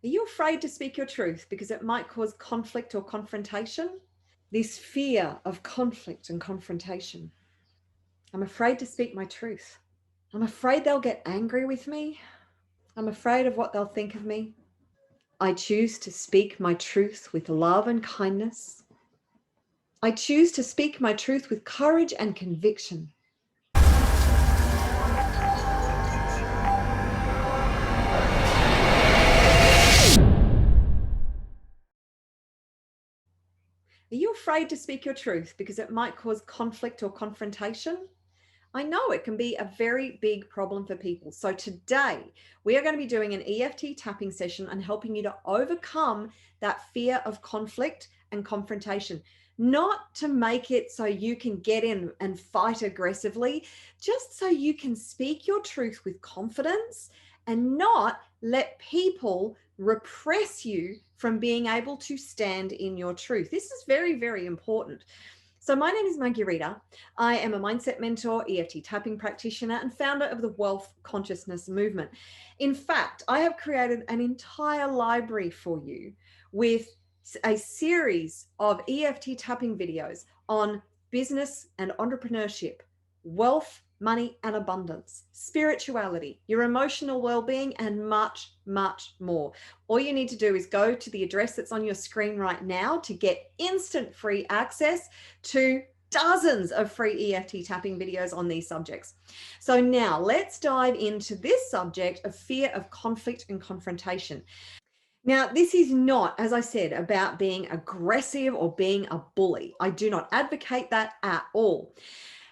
Are you afraid to speak your truth because it might cause conflict or confrontation? This fear of conflict and confrontation. I'm afraid to speak my truth. I'm afraid they'll get angry with me. I'm afraid of what they'll think of me. I choose to speak my truth with love and kindness. I choose to speak my truth with courage and conviction. Are you afraid to speak your truth because it might cause conflict or confrontation? I know it can be a very big problem for people. So today we are going to be doing an EFT tapping session and helping you to overcome that fear of conflict and confrontation. Not to make it so you can get in and fight aggressively, just so you can speak your truth with confidence and not let people repress you from being able to stand in your truth. This is very, very important. So my name is Marguerita. I am a mindset mentor, EFT tapping practitioner, and founder of the Wealth Consciousness Movement. In fact, I have created an entire library for you with a series of EFT tapping videos on business and entrepreneurship, wealth, money and abundance, spirituality, your emotional well-being, and much, much more. All you need to do is go to the address that's on your screen right now to get instant free access to dozens of free EFT tapping videos on these subjects. So now let's dive into this subject of fear of conflict and confrontation. Now, this is not, as I said, about being aggressive or being a bully. I do not advocate that at all.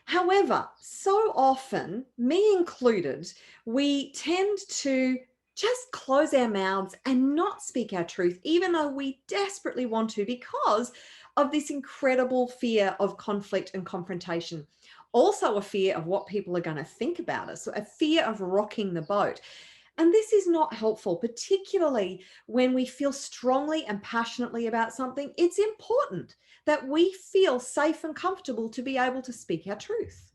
However, so often, me included, we tend to just close our mouths and not speak our truth, even though we desperately want to, because of this incredible fear of conflict and confrontation. Also, a fear of what people are going to think about us, a fear of rocking the boat. And this is not helpful, particularly when we feel strongly and passionately about something. It's important that we feel safe and comfortable to be able to speak our truth.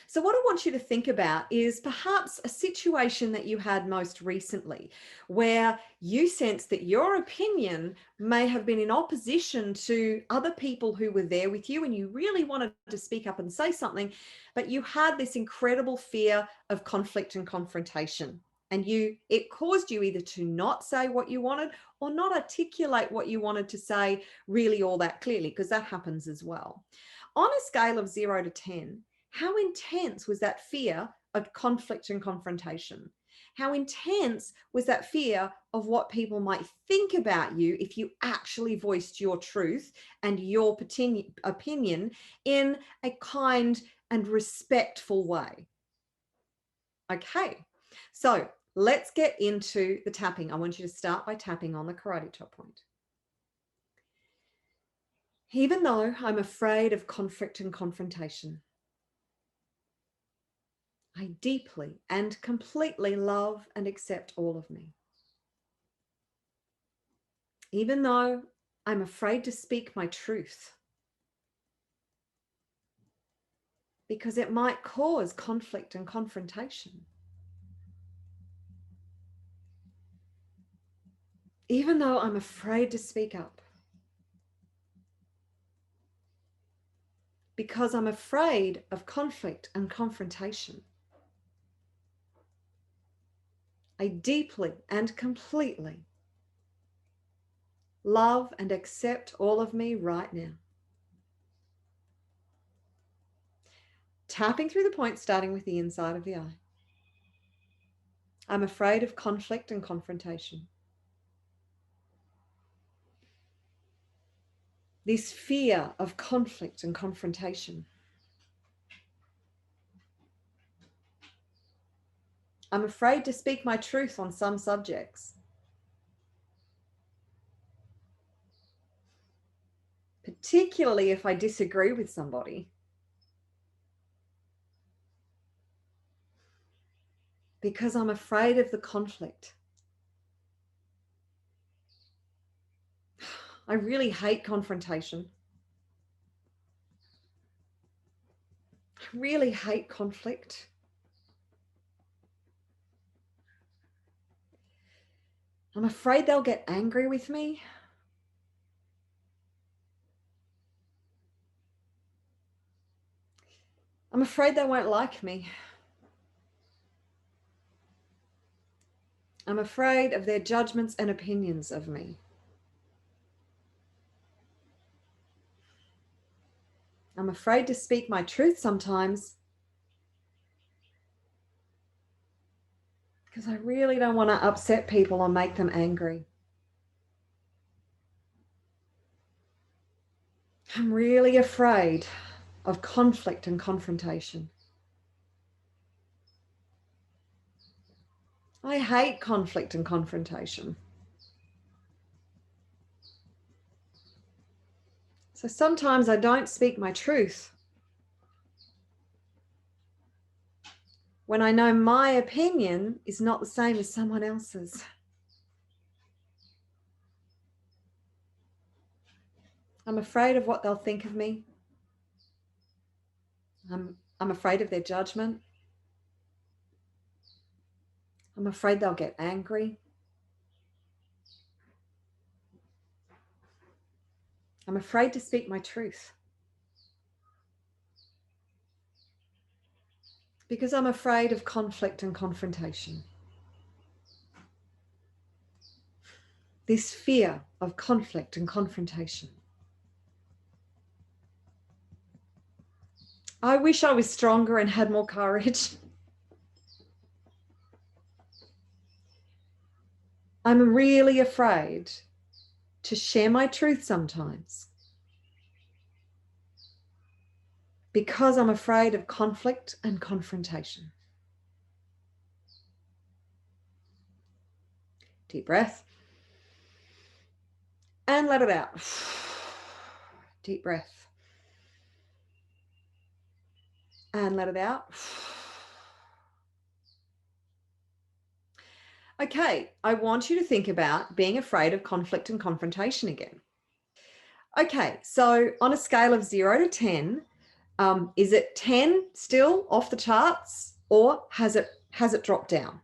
So what I want you to think about is perhaps a situation that you had most recently where you sensed that your opinion may have been in opposition to other people who were there with you and you really wanted to speak up and say something, but you had this incredible fear of conflict and confrontation. And it caused you either to not say what you wanted or not articulate what you wanted to say really all that clearly, because that happens as well. On a scale of 0 to 10, how intense was that fear of conflict and confrontation? How intense was that fear of what people might think about you if you actually voiced your truth and your opinion in a kind and respectful way? Okay, so let's get into the tapping. I want you to start by tapping on the karate chop point. Even though I'm afraid of conflict and confrontation, I deeply and completely love and accept all of me. Even though I'm afraid to speak my truth because it might cause conflict and confrontation. Even though I'm afraid to speak up because I'm afraid of conflict and confrontation. I deeply and completely love and accept all of me right now. Tapping through the points, starting with the inside of the eye. I'm afraid of conflict and confrontation. This fear of conflict and confrontation. I'm afraid to speak my truth on some subjects, particularly if I disagree with somebody, because I'm afraid of the conflict. I really hate confrontation. I really hate conflict. 。I'm afraid they'll get angry with me. I'm afraid they won't like me. I'm afraid of their judgments and opinions of me. I'm afraid to speak my truth sometimes because I really don't want to upset people or make them angry. I'm really afraid of conflict and confrontation. I hate conflict and confrontation. So sometimes I don't speak my truth when I know my opinion is not the same as someone else's. I'm afraid of what they'll think of me. I'm afraid of their judgment. I'm afraid they'll get angry. I'm afraid to speak my truth because I'm afraid of conflict and confrontation. This fear of conflict and confrontation. I wish I was stronger and had more courage. I'm really afraid to share my truth sometimes because I'm afraid of conflict and confrontation. Deep breath. And let it out. Deep breath. And let it out. Okay, I want you to think about being afraid of conflict and confrontation again. Okay, so on a scale of 0 to 10, is it 10 still off the charts, or has it dropped down?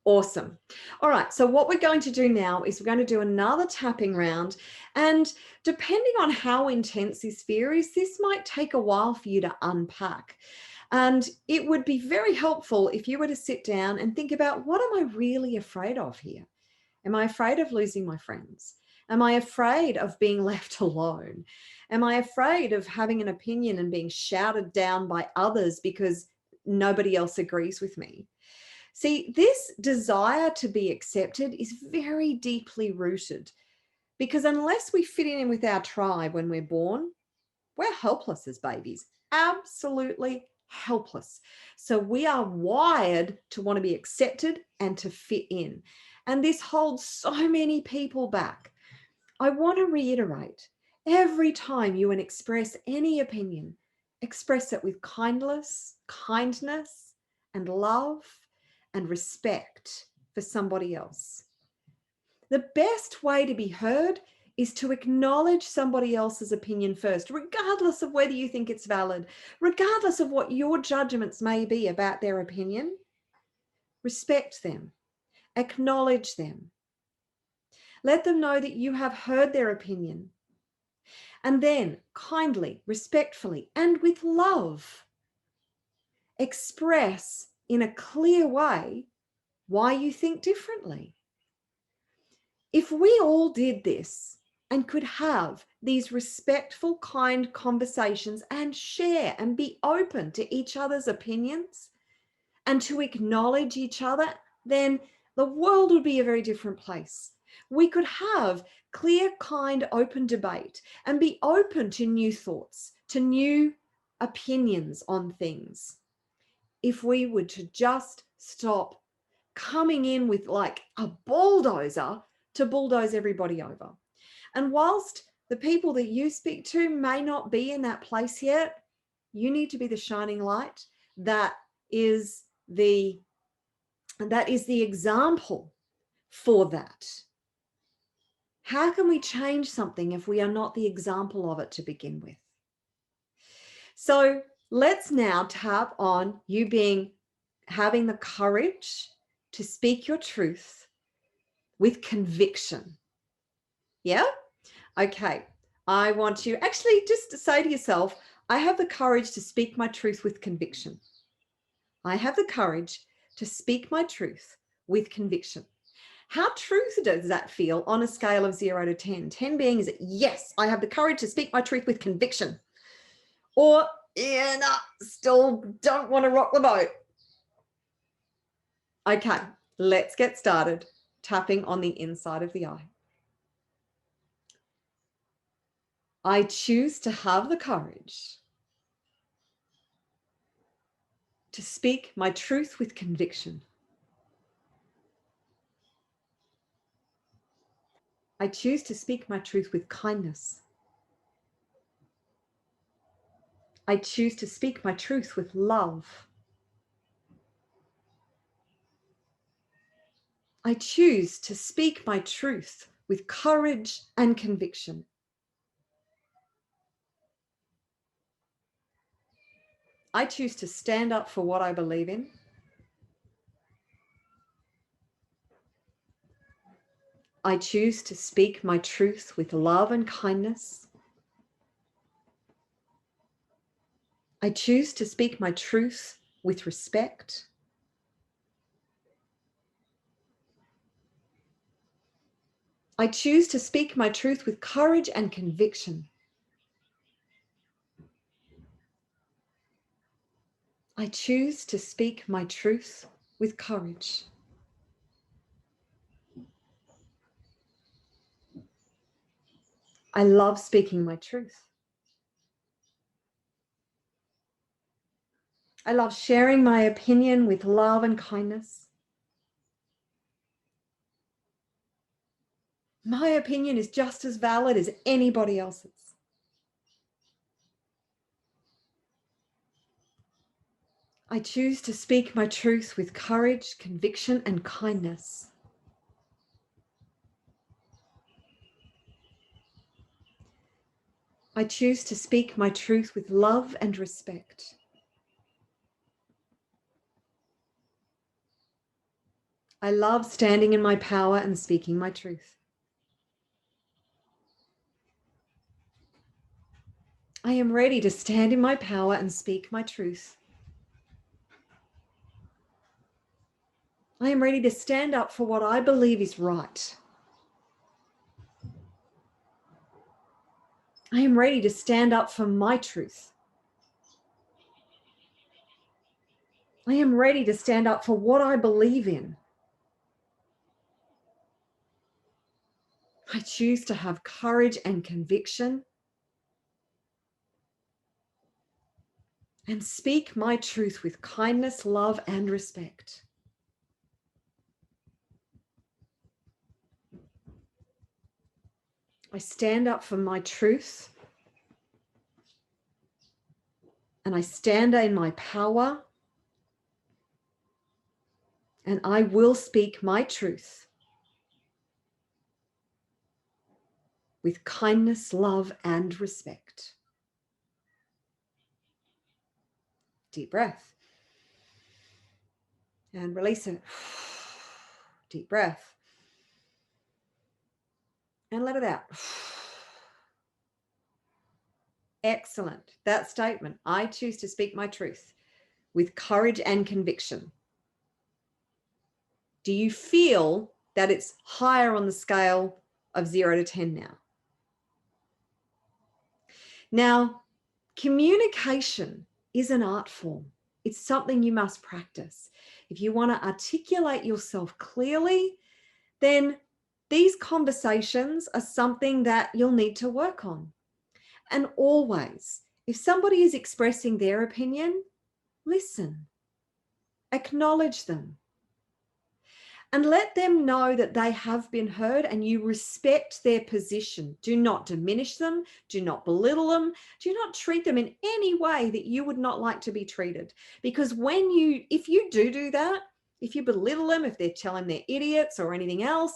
Awesome. All right, so what we're going to do now is we're going to do another tapping round, and depending on how intense this fear is, this might take a while for you to unpack. And it would be very helpful if you were to sit down and think about, what am I really afraid of here? Am I afraid of losing my friends? Am I afraid of being left alone? Am I afraid of having an opinion and being shouted down by others because nobody else agrees with me? See, this desire to be accepted is very deeply rooted, because unless we fit in with our tribe when we're born, we're helpless as babies, absolutely helpless. So we are wired to want to be accepted and to fit in. And this holds so many people back. I want to reiterate, every time you express any opinion, express it with kindness, and love and respect for somebody else. The best way to be heard is to acknowledge somebody else's opinion first, regardless of whether you think it's valid, regardless of what your judgments may be about their opinion. Respect them, acknowledge them. Let them know that you have heard their opinion. And then kindly, respectfully, and with love, express in a clear way why you think differently. If we all did this and could have these respectful, kind conversations and share and be open to each other's opinions and to acknowledge each other, then the world would be a very different place. We could have clear, kind, open debate and be open to new thoughts, to new opinions on things. If we were to just stop coming in with like a bulldozer to bulldoze everybody over. And whilst the people that you speak to may not be in that place yet, you need to be the shining light that is the example for that. How can we change something if we are not the example of it to begin with? So let's now tap on you having the courage to speak your truth with conviction. Yeah? Okay. I want you actually just to say to yourself, I have the courage to speak my truth with conviction. I have the courage to speak my truth with conviction. How true does that feel on a scale of 0 to 10? 10 being is yes, I have the courage to speak my truth with conviction. Or, yeah, no, still don't want to rock the boat. Okay, let's get started. Tapping on the inside of the eye. I choose to have the courage to speak my truth with conviction. I choose to speak my truth with kindness. I choose to speak my truth with love. I choose to speak my truth with courage and conviction. I choose to stand up for what I believe in. I choose to speak my truth with love and kindness. I choose to speak my truth with respect. I choose to speak my truth with courage and conviction. I choose to speak my truth with courage. I love speaking my truth. I love sharing my opinion with love and kindness. My opinion is just as valid as anybody else's. I choose to speak my truth with courage, conviction, and kindness. I choose to speak my truth with love and respect. I love standing in my power and speaking my truth. I am ready to stand in my power and speak my truth. I am ready to stand up for what I believe is right. I am ready to stand up for my truth. I am ready to stand up for what I believe in. I choose to have courage and conviction and speak my truth with kindness, love, and respect. I stand up for my truth and I stand in my power and I will speak my truth with kindness, love, and respect. Deep breath. And release it. Deep breath. And let it out. Excellent. That statement, I choose to speak my truth with courage and conviction. Do you feel that it's higher on the scale of 0 to 10 now? Now, communication is an art form. It's something you must practice. If you want to articulate yourself clearly, then these conversations are something that you'll need to work on. And always, if somebody is expressing their opinion, listen, acknowledge them, and let them know that they have been heard and you respect their position. Do not diminish them. Do not belittle them. Do not treat them in any way that you would not like to be treated. Because if you do that, if you belittle them, if they're telling they're idiots or anything else,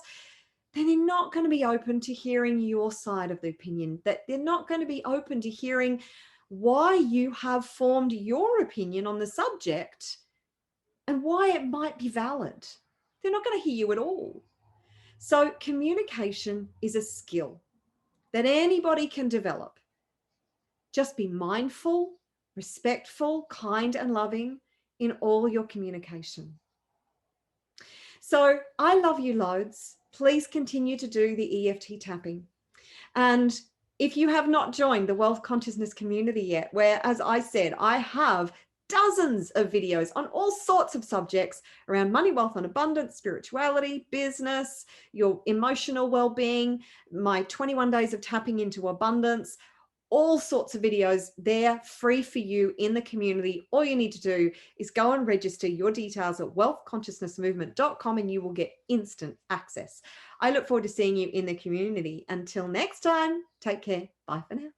then they're not going to be open to hearing your side of the opinion, that they're not going to be open to hearing why you have formed your opinion on the subject and why it might be valid. They're not going to hear you at all. So communication is a skill that anybody can develop. Just be mindful, respectful, kind, and loving in all your communication. So I love you loads. Please continue to do the EFT tapping. And if you have not joined the Wealth Consciousness community yet, where, as I said, I have dozens of videos on all sorts of subjects around money, wealth, and abundance, spirituality, business, your emotional well-being, my 21 days of tapping into abundance, all sorts of videos there free for you in the community. All you need to do is go and register your details at wealthconsciousnessmovement.com and you will get instant access. I look forward to seeing you in the community. Until next time, take care. Bye for now.